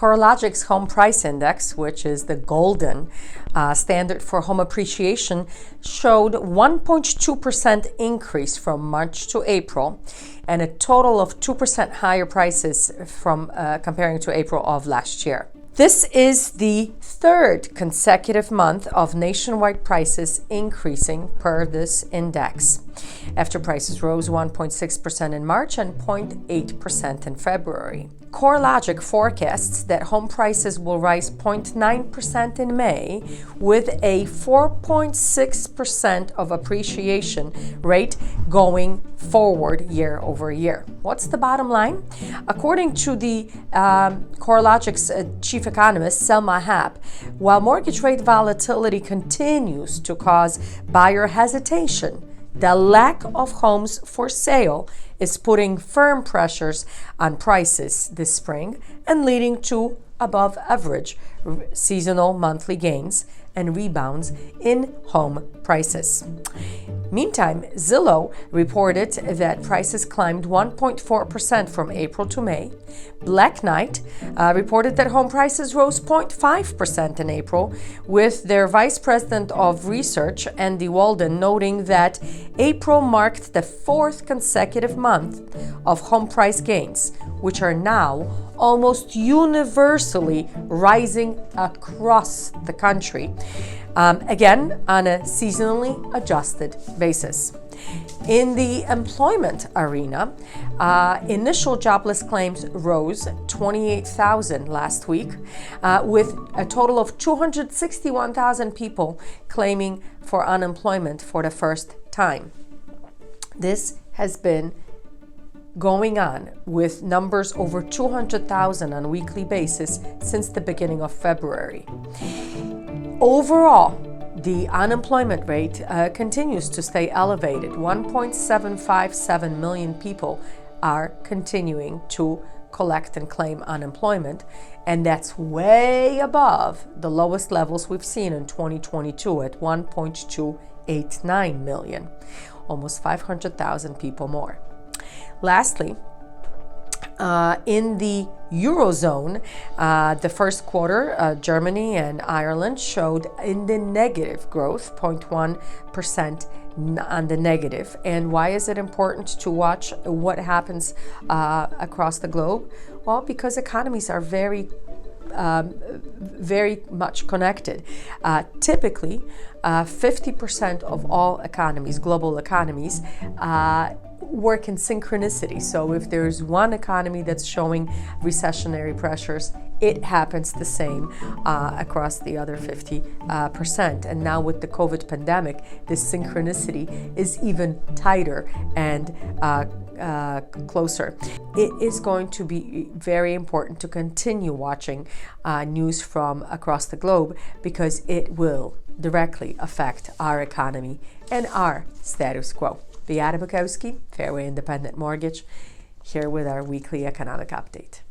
CoreLogic's Home Price Index, which is the golden standard for home appreciation, showed 1.2% increase from March to April, and a total of 2% higher prices from comparing to April of last year. This is the third consecutive month of nationwide prices increasing per this index, after prices rose 1.6% in March and 0.8% in February. CoreLogic forecasts that home prices will rise 0.9% in May, with a 4.6% of appreciation rate going forward year over year. What's the bottom line? According to the CoreLogic's chief economist, Selma Happ, while mortgage rate volatility continues to cause buyer hesitation, the lack of homes for sale is putting firm pressures on prices this spring and leading to above average seasonal monthly gains and rebounds in home prices. Meantime, Zillow reported that prices climbed 1.4% from April to May. Black Knight reported that home prices rose 0.5% in April, with their vice president of research, Andy Walden, noting that April marked the fourth consecutive month of home price gains, which are now almost universally rising across the country, again on a seasonally adjusted basis. In the employment arena, initial jobless claims rose 28,000 last week, with a total of 261,000 people claiming for unemployment for the first time. This has been going on with numbers over 200,000 on a weekly basis since the beginning of February. Overall, the unemployment rate continues to stay elevated. 1.757 million people are continuing to collect and claim unemployment, and that's way above the lowest levels we've seen in 2022 at 1.289 million, almost 500,000 people more. Lastly, in the Eurozone, the first quarter, Germany and Ireland showed in the negative growth, 0.1% on the negative. And why is it important to watch what happens across the globe? Well, because economies are very much connected. Typically, 50% of all economies, global economies, work in synchronicity. So if there's one economy that's showing recessionary pressures, it happens the same across the other 50%. And now with the COVID pandemic, this synchronicity is even tighter and closer. It is going to be very important to continue watching news from across the globe, because it will directly affect our economy and our status quo. Beata Bukowski, Fairway Independent Mortgage, here with our weekly economic update.